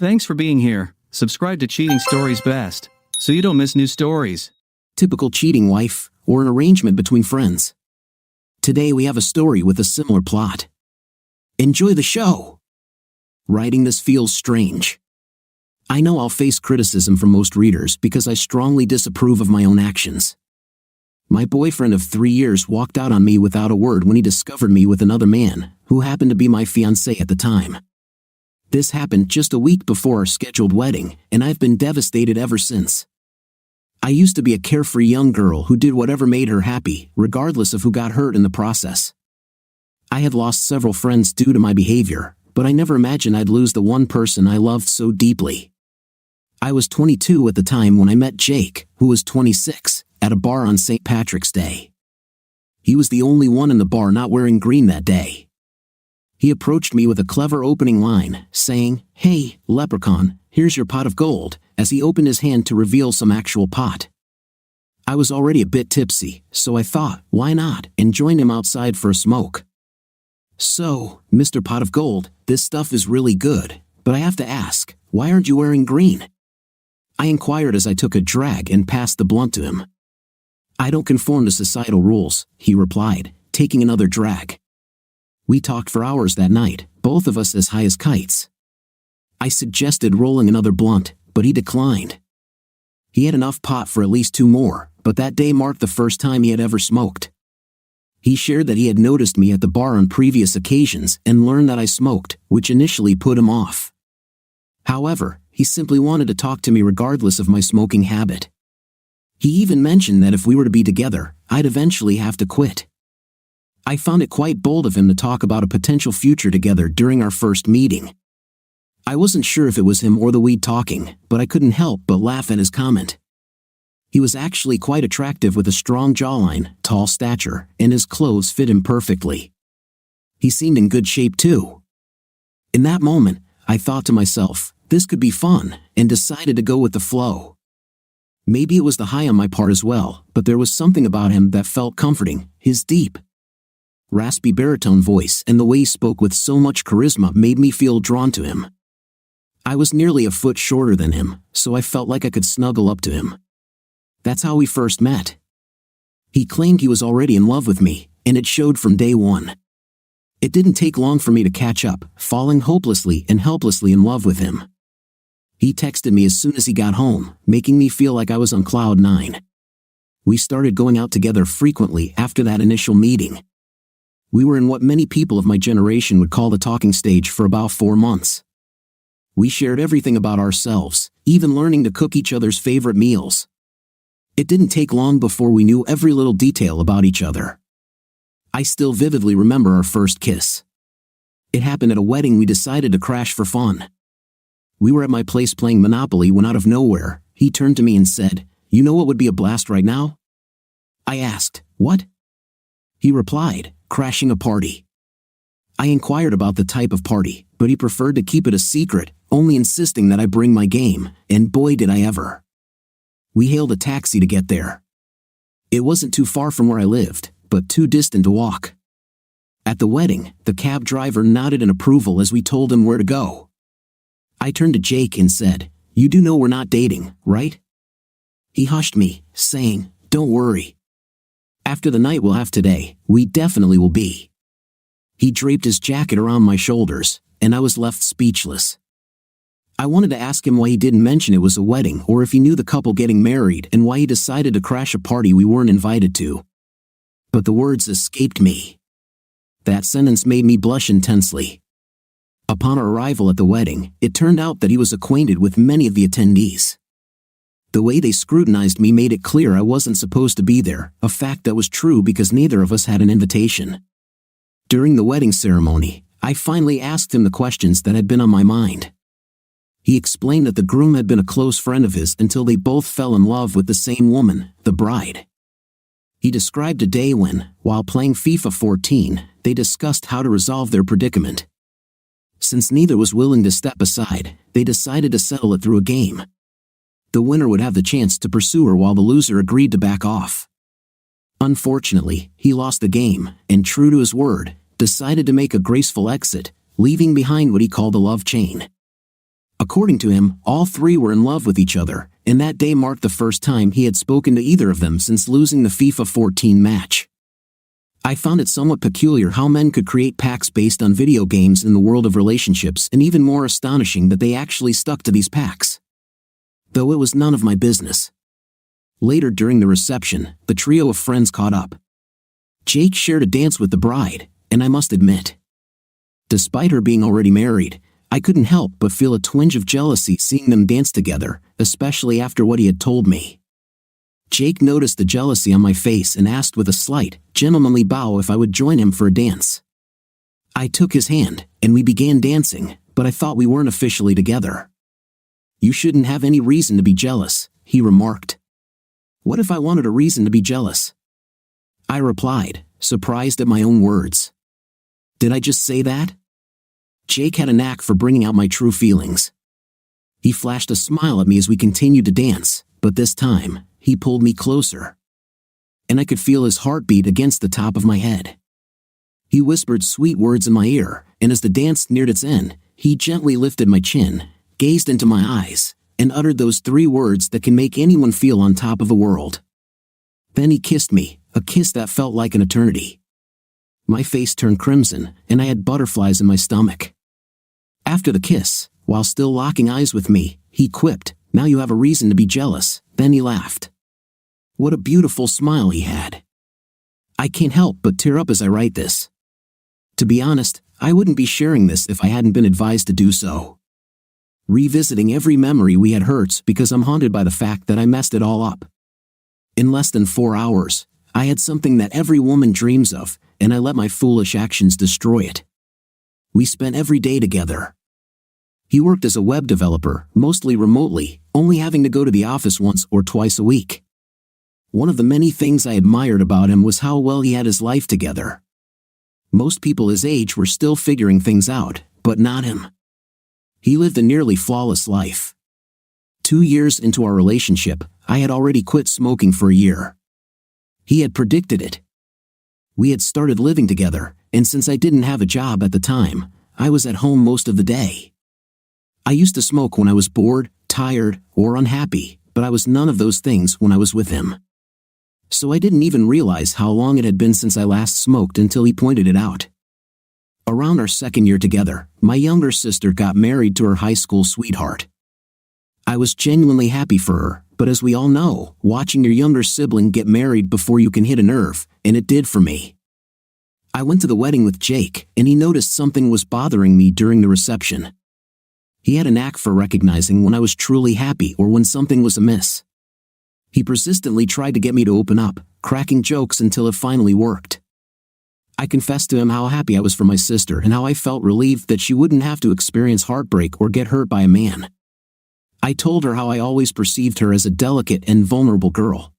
Thanks for being here. Subscribe to Cheating Stories Best, so you don't miss new stories. Typical cheating wife, or an arrangement between friends. Today we have a story with a similar plot. Enjoy the show! Writing this feels strange. I know I'll face criticism from most readers because I strongly disapprove of my own actions. My boyfriend of 3 years walked out on me without a word when he discovered me with another man, who happened to be my fiancé at the time. This happened just a week before our scheduled wedding, and I've been devastated ever since. I used to be a carefree young girl who did whatever made her happy, regardless of who got hurt in the process. I had lost several friends due to my behavior, but I never imagined I'd lose the one person I loved so deeply. I was 22 at the time when I met Jake, who was 26, at a bar on St. Patrick's Day. He was the only one in the bar not wearing green that day. He approached me with a clever opening line, saying, "Hey, leprechaun, here's your pot of gold," as he opened his hand to reveal some actual pot. I was already a bit tipsy, so I thought, why not, and joined him outside for a smoke. "So, Mr. Pot of Gold, this stuff is really good, but I have to ask, why aren't you wearing green?" I inquired as I took a drag and passed the blunt to him. "I don't conform to societal rules," he replied, taking another drag. We talked for hours that night, both of us as high as kites. I suggested rolling another blunt, but he declined. He had enough pot for at least 2 more, but that day marked the first time he had ever smoked. He shared that he had noticed me at the bar on previous occasions and learned that I smoked, which initially put him off. However, he simply wanted to talk to me regardless of my smoking habit. He even mentioned that if we were to be together, I'd eventually have to quit. I found it quite bold of him to talk about a potential future together during our first meeting. I wasn't sure if it was him or the weed talking, but I couldn't help but laugh at his comment. He was actually quite attractive with a strong jawline, tall stature, and his clothes fit him perfectly. He seemed in good shape too. In that moment, I thought to myself, this could be fun, and decided to go with the flow. Maybe it was the high on my part as well, but there was something about him that felt comforting. His deep, raspy baritone voice and the way he spoke with so much charisma made me feel drawn to him. I was nearly a foot shorter than him, so I felt like I could snuggle up to him. That's how we first met. He claimed he was already in love with me, and it showed from day one. It didn't take long for me to catch up, falling hopelessly and helplessly in love with him. He texted me as soon as he got home, making me feel like I was on cloud 9. We started going out together frequently after that initial meeting. We were in what many people of my generation would call the talking stage for about 4 months. We shared everything about ourselves, even learning to cook each other's favorite meals. It didn't take long before we knew every little detail about each other. I still vividly remember our first kiss. It happened at a wedding we decided to crash for fun. We were at my place playing Monopoly when out of nowhere, he turned to me and said, "You know what would be a blast right now?" I asked, "What?" He replied, "Crashing a party." I inquired about the type of party, but he preferred to keep it a secret, only insisting that I bring my game, and boy did I ever. We hailed a taxi to get there. It wasn't too far from where I lived, but too distant to walk. At the wedding, the cab driver nodded in approval as we told him where to go. I turned to Jake and said, "You do know we're not dating, right?" He hushed me, saying, "Don't worry. After the night we'll have today, we definitely will be." He draped his jacket around my shoulders, and I was left speechless. I wanted to ask him why he didn't mention it was a wedding or if he knew the couple getting married and why he decided to crash a party we weren't invited to. But the words escaped me. That sentence made me blush intensely. Upon our arrival at the wedding, it turned out that he was acquainted with many of the attendees. The way they scrutinized me made it clear I wasn't supposed to be there, a fact that was true because neither of us had an invitation. During the wedding ceremony, I finally asked him the questions that had been on my mind. He explained that the groom had been a close friend of his until they both fell in love with the same woman, the bride. He described a day when, while playing FIFA 14, they discussed how to resolve their predicament. Since neither was willing to step aside, they decided to settle it through a game. The winner would have the chance to pursue her while the loser agreed to back off. Unfortunately, he lost the game, and true to his word, decided to make a graceful exit, leaving behind what he called a love chain. According to him, all three were in love with each other, and that day marked the first time he had spoken to either of them since losing the FIFA 14 match. I found it somewhat peculiar how men could create pacts based on video games in the world of relationships, and even more astonishing that they actually stuck to these pacts. Though it was none of my business. Later during the reception, the trio of friends caught up. Jake shared a dance with the bride, and I must admit, despite her being already married, I couldn't help but feel a twinge of jealousy seeing them dance together, especially after what he had told me. Jake noticed the jealousy on my face and asked with a slight, gentlemanly bow if I would join him for a dance. I took his hand, and we began dancing, but I thought we weren't officially together. You shouldn't have any reason to be jealous, he remarked. What if I wanted a reason to be jealous? I replied, surprised at my own words. Did I just say that? Jake had a knack for bringing out my true feelings. He flashed a smile at me as we continued to dance, but this time, he pulled me closer. And I could feel his heartbeat against the top of my head. He whispered sweet words in my ear, and as the dance neared its end, he gently lifted my chin, gazed into my eyes, and uttered those three words that can make anyone feel on top of the world. Then he kissed me, a kiss that felt like an eternity. My face turned crimson, and I had butterflies in my stomach. After the kiss, while still locking eyes with me, he quipped, "Now you have a reason to be jealous." Then he laughed. What a beautiful smile he had. I can't help but tear up as I write this. To be honest, I wouldn't be sharing this if I hadn't been advised to do so. Revisiting every memory we had hurts because I'm haunted by the fact that I messed it all up. In less than 4 hours, I had something that every woman dreams of, and I let my foolish actions destroy it. We spent every day together. He worked as a web developer, mostly remotely, only having to go to the office once or twice a week. One of the many things I admired about him was how well he had his life together. Most people his age were still figuring things out, but not him. He lived a nearly flawless life. 2 years into our relationship, I had already quit smoking for a year. He had predicted it. We had started living together, and since I didn't have a job at the time, I was at home most of the day. I used to smoke when I was bored, tired, or unhappy, but I was none of those things when I was with him. So I didn't even realize how long it had been since I last smoked until he pointed it out. Around our second year together, my younger sister got married to her high school sweetheart. I was genuinely happy for her, but as we all know, watching your younger sibling get married before you can hit a nerve, and it did for me. I went to the wedding with Jake, and he noticed something was bothering me during the reception. He had a knack for recognizing when I was truly happy or when something was amiss. He persistently tried to get me to open up, cracking jokes until it finally worked. I confessed to him how happy I was for my sister and how I felt relieved that she wouldn't have to experience heartbreak or get hurt by a man. I told her how I always perceived her as a delicate and vulnerable girl,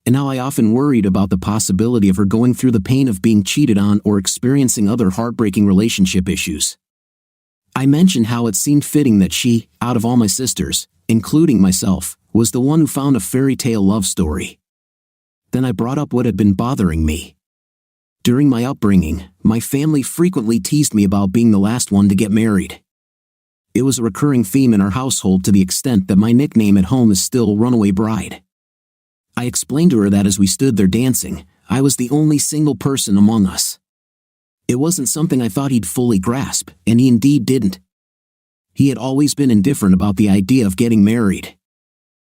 and how I often worried about the possibility of her going through the pain of being cheated on or experiencing other heartbreaking relationship issues. I mentioned how it seemed fitting that she, out of all my sisters, including myself, was the one who found a fairy tale love story. Then I brought up what had been bothering me. During my upbringing, my family frequently teased me about being the last one to get married. It was a recurring theme in our household to the extent that my nickname at home is still Runaway Bride. I explained to her that as we stood there dancing, I was the only single person among us. It wasn't something I thought he'd fully grasp, and he indeed didn't. He had always been indifferent about the idea of getting married.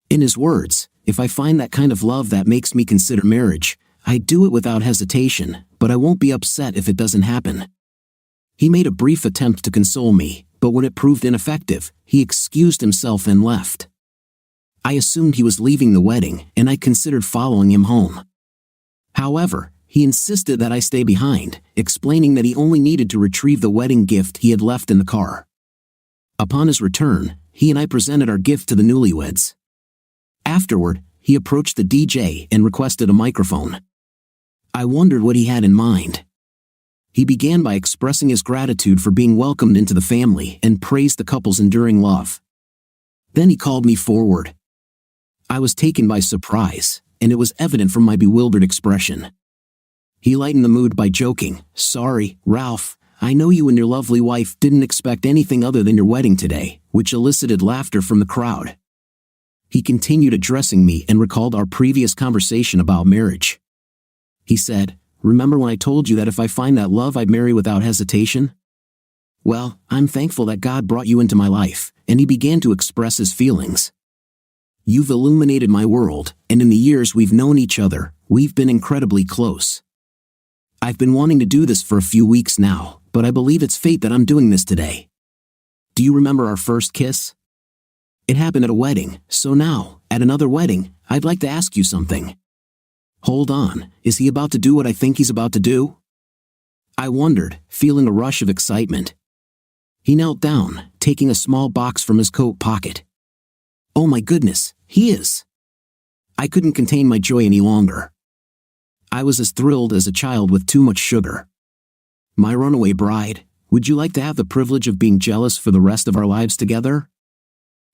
In his words, "If I find that kind of love that makes me consider marriage, I'd do it without hesitation, but I won't be upset if it doesn't happen." He made a brief attempt to console me, but when it proved ineffective, he excused himself and left. I assumed he was leaving the wedding, and I considered following him home. However, he insisted that I stay behind, explaining that he only needed to retrieve the wedding gift he had left in the car. Upon his return, he and I presented our gift to the newlyweds. Afterward, he approached the DJ and requested a microphone. I wondered what he had in mind. He began by expressing his gratitude for being welcomed into the family and praised the couple's enduring love. Then he called me forward. I was taken by surprise, and it was evident from my bewildered expression. He lightened the mood by joking, "Sorry, Ralph, I know you and your lovely wife didn't expect anything other than your wedding today," which elicited laughter from the crowd. He continued addressing me and recalled our previous conversation about marriage. He said, "Remember when I told you that if I find that love I'd marry without hesitation? Well, I'm thankful that God brought you into my life," and he began to express his feelings. "You've illuminated my world, and in the years we've known each other, we've been incredibly close. I've been wanting to do this for a few weeks now, but I believe it's fate that I'm doing this today. Do you remember our first kiss? It happened at a wedding, so now, at another wedding, I'd like to ask you something." Hold on, is he about to do what I think he's about to do? I wondered, feeling a rush of excitement. He knelt down, taking a small box from his coat pocket. Oh my goodness, he is! I couldn't contain my joy any longer. I was as thrilled as a child with too much sugar. "My runaway bride, would you like to have the privilege of being jealous for the rest of our lives together?"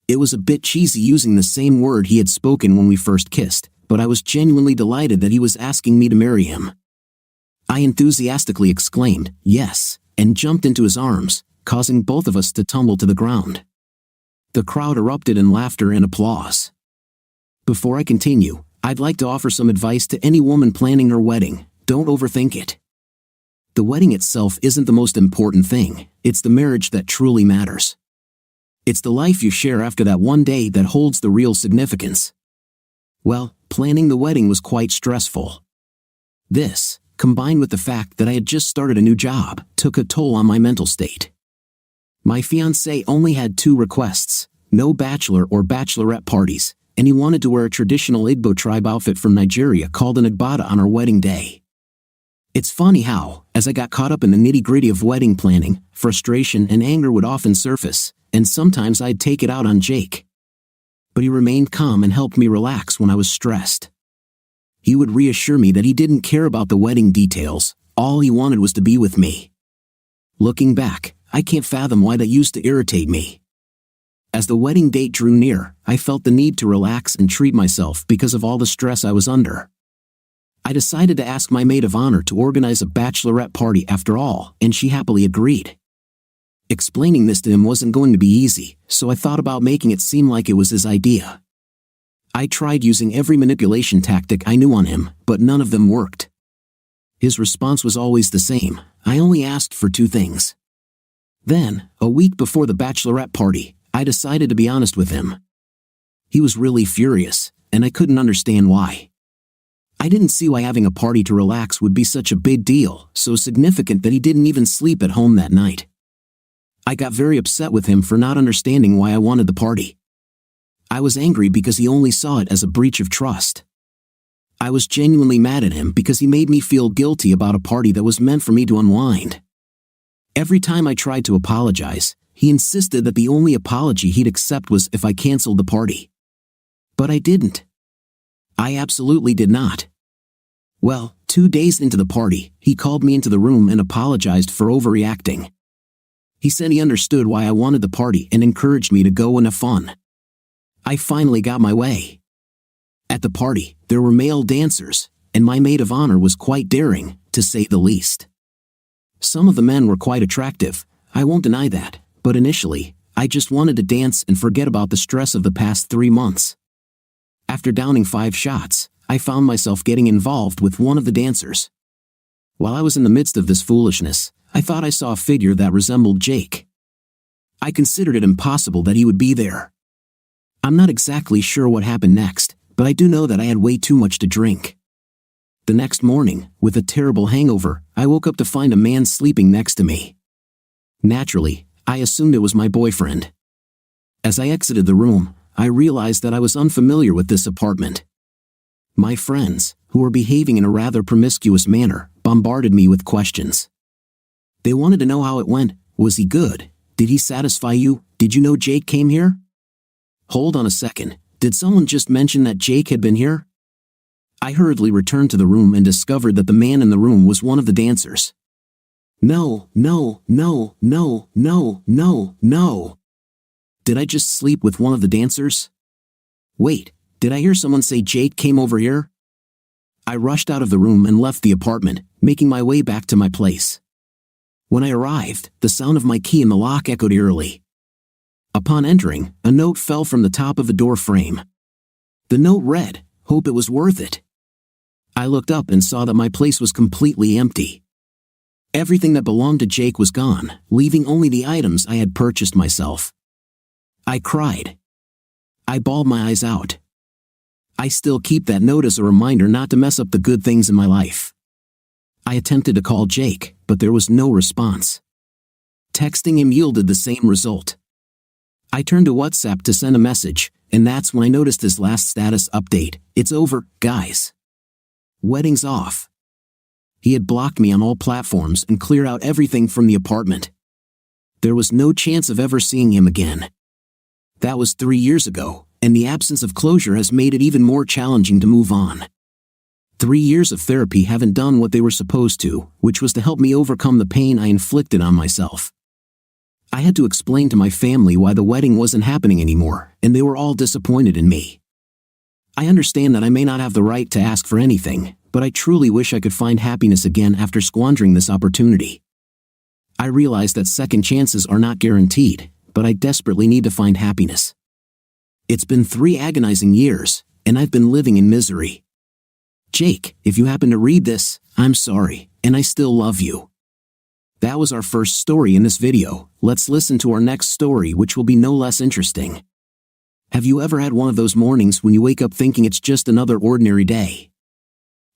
It was a bit cheesy using the same word he had spoken when we first kissed, but I was genuinely delighted that he was asking me to marry him. I enthusiastically exclaimed, "Yes," and jumped into his arms, causing both of us to tumble to the ground. The crowd erupted in laughter and applause. Before I continue, I'd like to offer some advice to any woman planning her wedding. Don't overthink it. The wedding itself isn't the most important thing, it's the marriage that truly matters. It's the life you share after that one day that holds the real significance. Well, planning the wedding was quite stressful. This, combined with the fact that I had just started a new job, took a toll on my mental state. My fiancé only had 2 requests: no bachelor or bachelorette parties, and he wanted to wear a traditional Igbo tribe outfit from Nigeria called an agbada on our wedding day. It's funny how, as I got caught up in the nitty-gritty of wedding planning, frustration and anger would often surface, and sometimes I'd take it out on Jake. But he remained calm and helped me relax when I was stressed. He would reassure me that he didn't care about the wedding details, all he wanted was to be with me. Looking back, I can't fathom why that used to irritate me. As the wedding date drew near, I felt the need to relax and treat myself because of all the stress I was under. I decided to ask my maid of honor to organize a bachelorette party after all, and she happily agreed. Explaining this to him wasn't going to be easy, so I thought about making it seem like it was his idea. I tried using every manipulation tactic I knew on him, but none of them worked. His response was always the same: I only asked for 2 things. Then, a week before the bachelorette party, I decided to be honest with him. He was really furious, and I couldn't understand why. I didn't see why having a party to relax would be such a big deal, so significant that he didn't even sleep at home that night. I got very upset with him for not understanding why I wanted the party. I was angry because he only saw it as a breach of trust. I was genuinely mad at him because he made me feel guilty about a party that was meant for me to unwind. Every time I tried to apologize, he insisted that the only apology he'd accept was if I canceled the party. But I didn't. I absolutely did not. Well, 2 days into the party, he called me into the room and apologized for overreacting. He said he understood why I wanted the party and encouraged me to go and have fun. I finally got my way. At the party, there were male dancers, and my maid of honor was quite daring, to say the least. Some of the men were quite attractive, I won't deny that, but initially, I just wanted to dance and forget about the stress of the past 3 months. After downing 5 shots, I found myself getting involved with one of the dancers. While I was in the midst of this foolishness, I thought I saw a figure that resembled Jake. I considered it impossible that he would be there. I'm not exactly sure what happened next, but I do know that I had way too much to drink. The next morning, with a terrible hangover, I woke up to find a man sleeping next to me. Naturally, I assumed it was my boyfriend. As I exited the room, I realized that I was unfamiliar with this apartment. My friends, who were behaving in a rather promiscuous manner, bombarded me with questions. They wanted to know how it went. Was he good? Did he satisfy you? Did you know Jake came here? Hold on a second, did someone just mention that Jake had been here? I hurriedly returned to the room and discovered that the man in the room was one of the dancers. No. Did I just sleep with one of the dancers? Wait, did I hear someone say Jake came over here? I rushed out of the room and left the apartment, making my way back to my place. When I arrived, the sound of my key in the lock echoed eerily. Upon entering, a note fell from the top of the door frame. The note read, "Hope it was worth it." I looked up and saw that my place was completely empty. Everything that belonged to Jake was gone, leaving only the items I had purchased myself. I cried. I bawled my eyes out. I still keep that note as a reminder not to mess up the good things in my life. I attempted to call Jake, but there was no response. Texting him yielded the same result. I turned to WhatsApp to send a message, and that's when I noticed his last status update. "It's over, guys. Wedding's off." He had blocked me on all platforms and cleared out everything from the apartment. There was no chance of ever seeing him again. That was 3 years ago, and the absence of closure has made it even more challenging to move on. 3 years of therapy haven't done what they were supposed to, which was to help me overcome the pain I inflicted on myself. I had to explain to my family why the wedding wasn't happening anymore, and they were all disappointed in me. I understand that I may not have the right to ask for anything, but I truly wish I could find happiness again after squandering this opportunity. I realize that second chances are not guaranteed, but I desperately need to find happiness. It's been 3 agonizing years, and I've been living in misery. Jake, if you happen to read this, I'm sorry, and I still love you. That was our first story in this video. Let's listen to our next story, which will be no less interesting. Have you ever had one of those mornings when you wake up thinking it's just another ordinary day?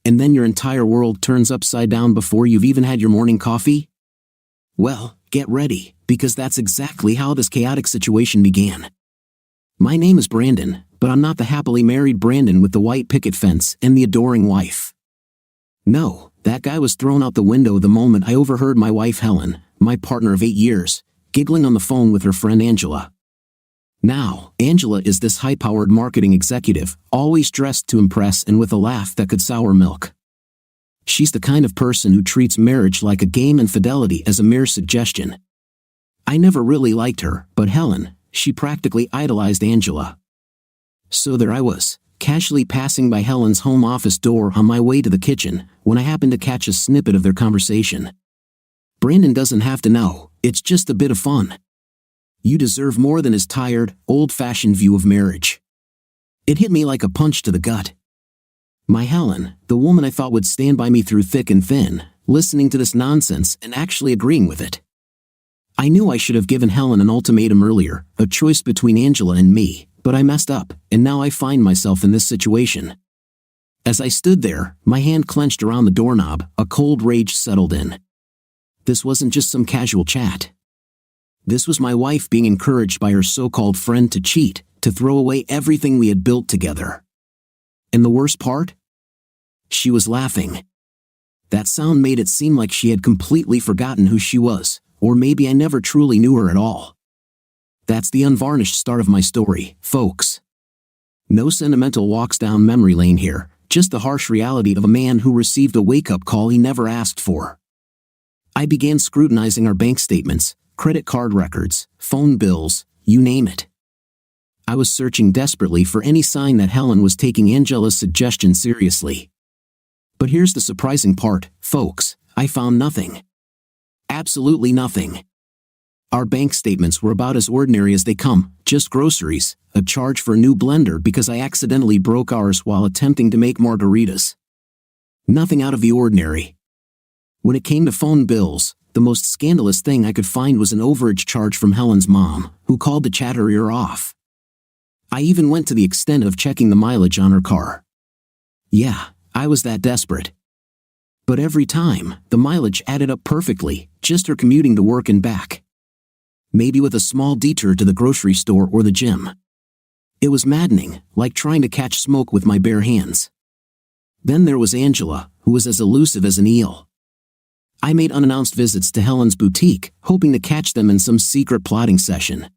And then your entire world turns upside down before you've even had your morning coffee? Well, get ready, because that's exactly how this chaotic situation began. My name is Brandon, but I'm not the happily married Brandon with the white picket fence and the adoring wife. No, that guy was thrown out the window the moment I overheard my wife Helen, my partner of 8 years, giggling on the phone with her friend Angela. Now, Angela is this high-powered marketing executive, always dressed to impress and with a laugh that could sour milk. She's the kind of person who treats marriage like a game and fidelity as a mere suggestion. I never really liked her, but Helen, she practically idolized Angela. So there I was, casually passing by Helen's home office door on my way to the kitchen, when I happened to catch a snippet of their conversation. "Brandon doesn't have to know, it's just a bit of fun. You deserve more than his tired, old-fashioned view of marriage." It hit me like a punch to the gut. My Helen, the woman I thought would stand by me through thick and thin, listening to this nonsense and actually agreeing with it. I knew I should have given Helen an ultimatum earlier, a choice between Angela and me, but I messed up, and now I find myself in this situation. As I stood there, my hand clenched around the doorknob, a cold rage settled in. This wasn't just some casual chat. This was my wife being encouraged by her so-called friend to cheat, to throw away everything we had built together. And the worst part? She was laughing. That sound made it seem like she had completely forgotten who she was, or maybe I never truly knew her at all. That's the unvarnished start of my story, folks. No sentimental walks down memory lane here, just the harsh reality of a man who received a wake-up call he never asked for. I began scrutinizing our bank statements, credit card records, phone bills, you name it. I was searching desperately for any sign that Helen was taking Angela's suggestion seriously. But here's the surprising part, folks, I found nothing. Absolutely nothing. Our bank statements were about as ordinary as they come, just groceries, a charge for a new blender because I accidentally broke ours while attempting to make margaritas. Nothing out of the ordinary. When it came to phone bills, the most scandalous thing I could find was an overage charge from Helen's mom, who called to chat her ear off. I even went to the extent of checking the mileage on her car. Yeah, I was that desperate. But every time, the mileage added up perfectly, just her commuting to work and back. Maybe with a small detour to the grocery store or the gym. It was maddening, like trying to catch smoke with my bare hands. Then there was Angela, who was as elusive as an eel. I made unannounced visits to Helen's boutique, hoping to catch them in some secret plotting session.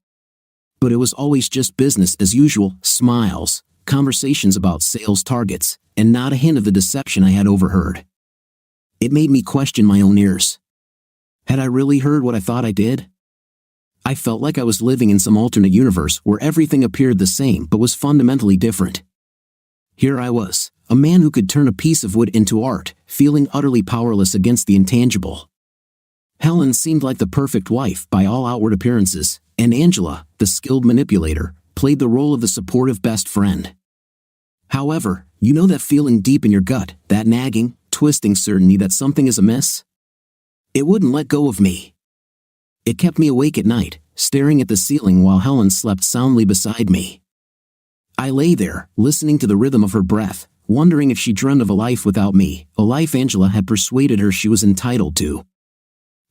But it was always just business as usual, smiles, conversations about sales targets, and not a hint of the deception I had overheard. It made me question my own ears. Had I really heard what I thought I did? I felt like I was living in some alternate universe where everything appeared the same but was fundamentally different. Here I was, a man who could turn a piece of wood into art, feeling utterly powerless against the intangible. Helen seemed like the perfect wife by all outward appearances, and Angela, the skilled manipulator, played the role of the supportive best friend. However, you know that feeling deep in your gut, that nagging, twisting certainty that something is amiss? It wouldn't let go of me. It kept me awake at night, staring at the ceiling while Helen slept soundly beside me. I lay there, listening to the rhythm of her breath, wondering if she dreamed of a life without me, a life Angela had persuaded her she was entitled to.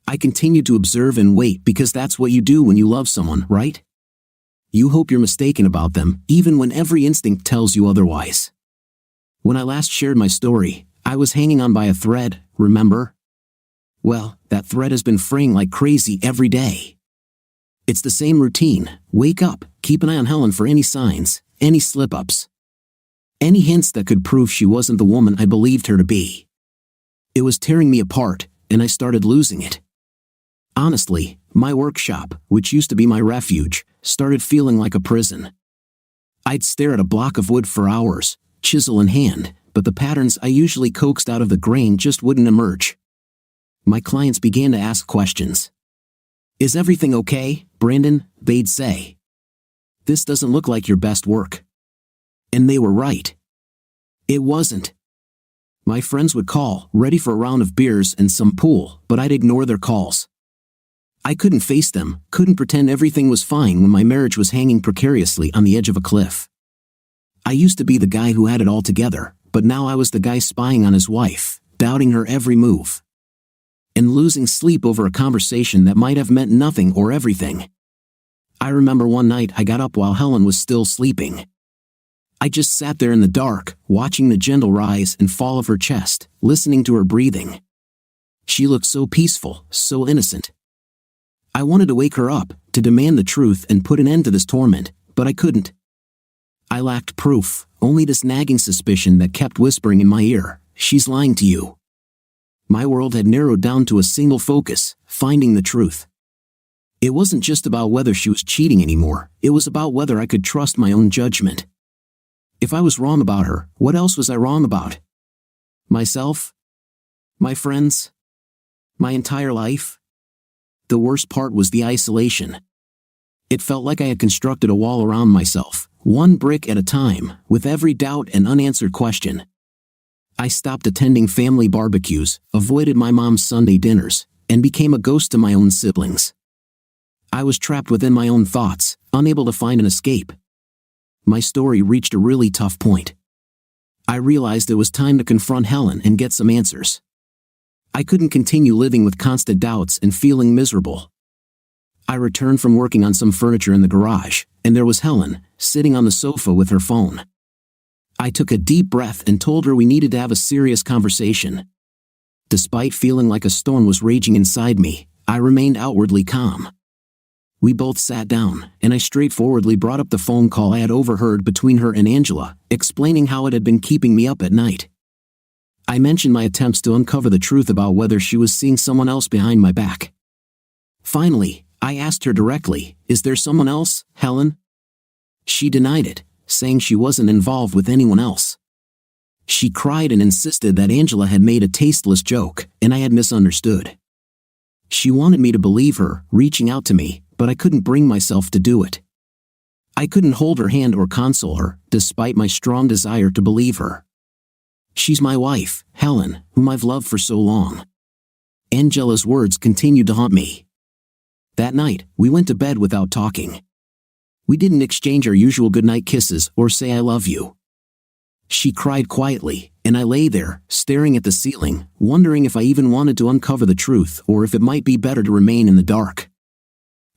I continued to observe and wait because that's what you do when you love someone, right? You hope you're mistaken about them, even when every instinct tells you otherwise. When I last shared my story, I was hanging on by a thread, remember? Well, that thread has been fraying like crazy every day. It's the same routine: wake up, keep an eye on Helen for any signs, any slip-ups. Any hints that could prove she wasn't the woman I believed her to be. It was tearing me apart, and I started losing it. Honestly, my workshop, which used to be my refuge, started feeling like a prison. I'd stare at a block of wood for hours, chisel in hand, but the patterns I usually coaxed out of the grain just wouldn't emerge. My clients began to ask questions. "Is everything okay, Brandon?" they'd say. "This doesn't look like your best work." And they were right. It wasn't. My friends would call, ready for a round of beers and some pool, but I'd ignore their calls. I couldn't face them, couldn't pretend everything was fine when my marriage was hanging precariously on the edge of a cliff. I used to be the guy who had it all together, but now I was the guy spying on his wife, doubting her every move, and losing sleep over a conversation that might have meant nothing or everything. I remember one night I got up while Helen was still sleeping. I just sat there in the dark, watching the gentle rise and fall of her chest, listening to her breathing. She looked so peaceful, so innocent. I wanted to wake her up, to demand the truth and put an end to this torment, but I couldn't. I lacked proof, only this nagging suspicion that kept whispering in my ear, "She's lying to you." My world had narrowed down to a single focus: finding the truth. It wasn't just about whether she was cheating anymore, it was about whether I could trust my own judgment. If I was wrong about her, what else was I wrong about? Myself? My friends? My entire life? The worst part was the isolation. It felt like I had constructed a wall around myself, one brick at a time, with every doubt and unanswered question. I stopped attending family barbecues, avoided my mom's Sunday dinners, and became a ghost to my own siblings. I was trapped within my own thoughts, unable to find an escape. My story reached a really tough point. I realized it was time to confront Helen and get some answers. I couldn't continue living with constant doubts and feeling miserable. I returned from working on some furniture in the garage, and there was Helen, sitting on the sofa with her phone. I took a deep breath and told her we needed to have a serious conversation. Despite feeling like a storm was raging inside me, I remained outwardly calm. We both sat down, and I straightforwardly brought up the phone call I had overheard between her and Angela, explaining how it had been keeping me up at night. I mentioned my attempts to uncover the truth about whether she was seeing someone else behind my back. Finally, I asked her directly, "Is there someone else, Helen?" She denied it, saying she wasn't involved with anyone else. She cried and insisted that Angela had made a tasteless joke, and I had misunderstood. She wanted me to believe her, reaching out to me, but I couldn't bring myself to do it. I couldn't hold her hand or console her, despite my strong desire to believe her. She's my wife, Helen, whom I've loved for so long. Angela's words continued to haunt me. That night, we went to bed without talking. We didn't exchange our usual goodnight kisses or say "I love you." She cried quietly, and I lay there, staring at the ceiling, wondering if I even wanted to uncover the truth or if it might be better to remain in the dark.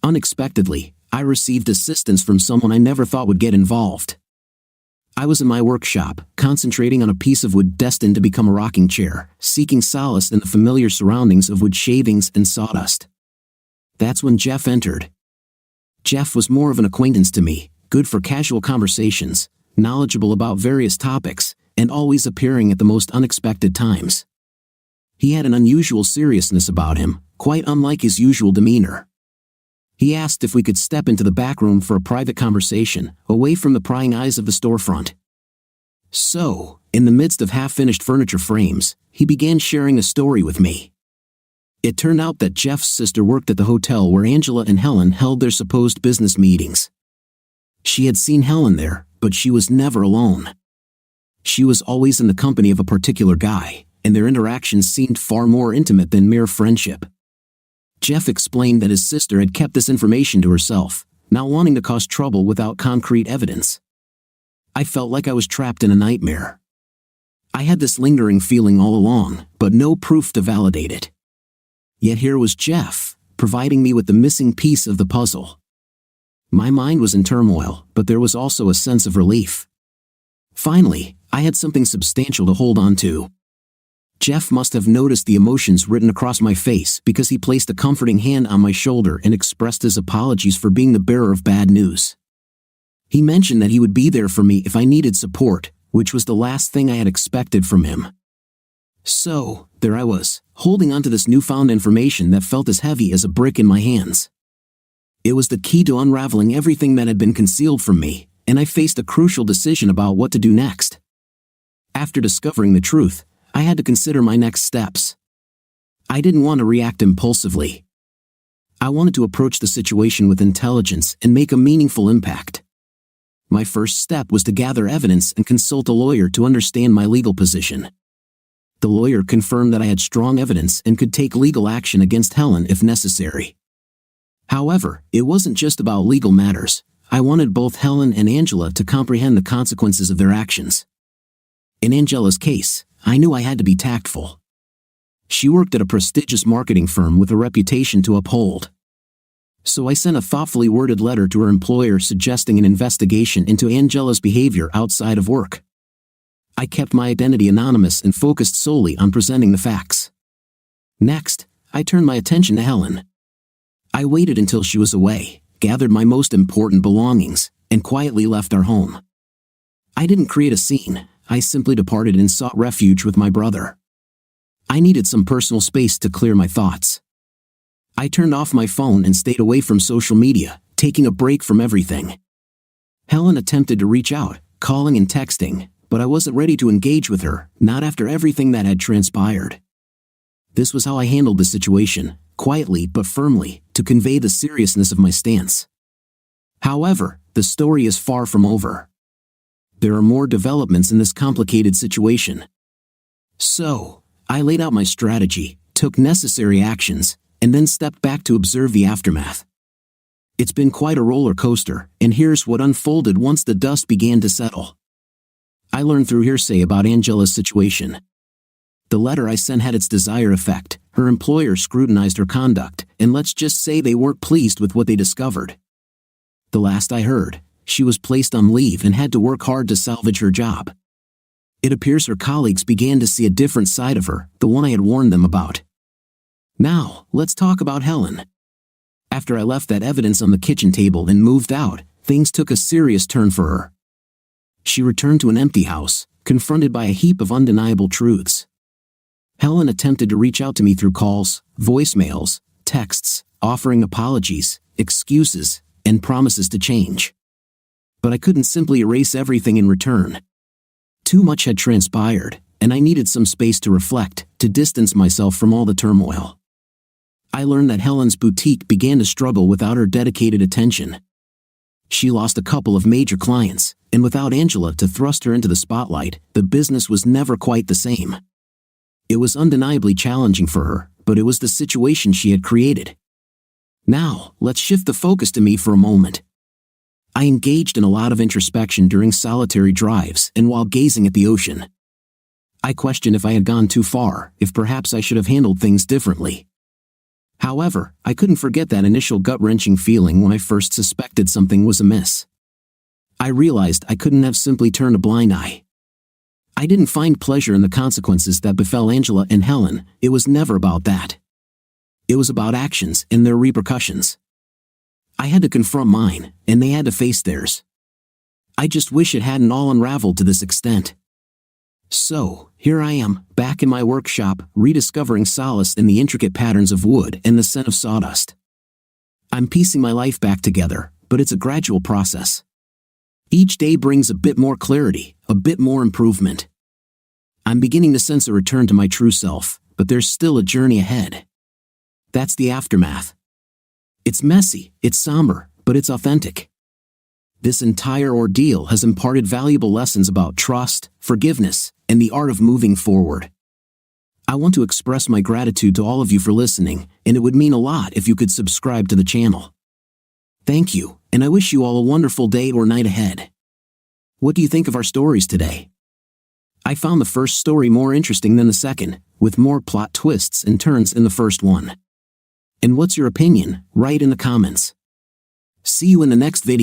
Unexpectedly, I received assistance from someone I never thought would get involved. I was in my workshop, concentrating on a piece of wood destined to become a rocking chair, seeking solace in the familiar surroundings of wood shavings and sawdust. That's when Jeff entered. Jeff was more of an acquaintance to me, good for casual conversations, knowledgeable about various topics, and always appearing at the most unexpected times. He had an unusual seriousness about him, quite unlike his usual demeanor. He asked if we could step into the back room for a private conversation, away from the prying eyes of the storefront. So, in the midst of half-finished furniture frames, he began sharing a story with me. It turned out that Jeff's sister worked at the hotel where Angela and Helen held their supposed business meetings. She had seen Helen there, but she was never alone. She was always in the company of a particular guy, and their interactions seemed far more intimate than mere friendship. Jeff explained that his sister had kept this information to herself, not wanting to cause trouble without concrete evidence. I felt like I was trapped in a nightmare. I had this lingering feeling all along, but no proof to validate it. Yet here was Jeff, providing me with the missing piece of the puzzle. My mind was in turmoil, but there was also a sense of relief. Finally, I had something substantial to hold on to. Jeff must have noticed the emotions written across my face because he placed a comforting hand on my shoulder and expressed his apologies for being the bearer of bad news. He mentioned that he would be there for me if I needed support, which was the last thing I had expected from him. So, there I was, holding onto this newfound information that felt as heavy as a brick in my hands. It was the key to unraveling everything that had been concealed from me, and I faced a crucial decision about what to do next. After discovering the truth, I had to consider my next steps. I didn't want to react impulsively. I wanted to approach the situation with intelligence and make a meaningful impact. My first step was to gather evidence and consult a lawyer to understand my legal position. The lawyer confirmed that I had strong evidence and could take legal action against Helen if necessary. However, it wasn't just about legal matters. I wanted both Helen and Angela to comprehend the consequences of their actions. In Angela's case, I knew I had to be tactful. She worked at a prestigious marketing firm with a reputation to uphold. So I sent a thoughtfully worded letter to her employer suggesting an investigation into Angela's behavior outside of work. I kept my identity anonymous and focused solely on presenting the facts. Next, I turned my attention to Helen. I waited until she was away, gathered my most important belongings, and quietly left our home. I didn't create a scene. I simply departed and sought refuge with my brother. I needed some personal space to clear my thoughts. I turned off my phone and stayed away from social media, taking a break from everything. Helen attempted to reach out, calling and texting, but I wasn't ready to engage with her, not after everything that had transpired. This was how I handled the situation, quietly but firmly, to convey the seriousness of my stance. However, the story is far from over. There are more developments in this complicated situation. So, I laid out my strategy, took necessary actions, and then stepped back to observe the aftermath. It's been quite a roller coaster, and here's what unfolded once the dust began to settle. I learned through hearsay about Angela's situation. The letter I sent had its desired effect. Her employer scrutinized her conduct, and let's just say they weren't pleased with what they discovered. The last I heard, she was placed on leave and had to work hard to salvage her job. It appears her colleagues began to see a different side of her, the one I had warned them about. Now, let's talk about Helen. After I left that evidence on the kitchen table and moved out, things took a serious turn for her. She returned to an empty house, confronted by a heap of undeniable truths. Helen attempted to reach out to me through calls, voicemails, texts, offering apologies, excuses, and promises to change. But I couldn't simply erase everything in return. Too much had transpired, and I needed some space to reflect, to distance myself from all the turmoil. I learned that Helen's boutique began to struggle without her dedicated attention. She lost a couple of major clients, and without Angela to thrust her into the spotlight, the business was never quite the same. It was undeniably challenging for her, but it was the situation she had created. Now, let's shift the focus to me for a moment. I engaged in a lot of introspection during solitary drives and while gazing at the ocean. I questioned if I had gone too far, if perhaps I should have handled things differently. However, I couldn't forget that initial gut-wrenching feeling when I first suspected something was amiss. I realized I couldn't have simply turned a blind eye. I didn't find pleasure in the consequences that befell Angela and Helen. It was never about that. It was about actions and their repercussions. I had to confront mine, and they had to face theirs. I just wish it hadn't all unraveled to this extent. So, here I am, back in my workshop, rediscovering solace in the intricate patterns of wood and the scent of sawdust. I'm piecing my life back together, but it's a gradual process. Each day brings a bit more clarity, a bit more improvement. I'm beginning to sense a return to my true self, but there's still a journey ahead. That's the aftermath. It's messy, it's somber, but it's authentic. This entire ordeal has imparted valuable lessons about trust, forgiveness, and the art of moving forward. I want to express my gratitude to all of you for listening, and it would mean a lot if you could subscribe to the channel. Thank you, and I wish you all a wonderful day or night ahead. What do you think of our stories today? I found the first story more interesting than the second, with more plot twists and turns in the first one. And what's your opinion? Write in the comments. See you in the next video.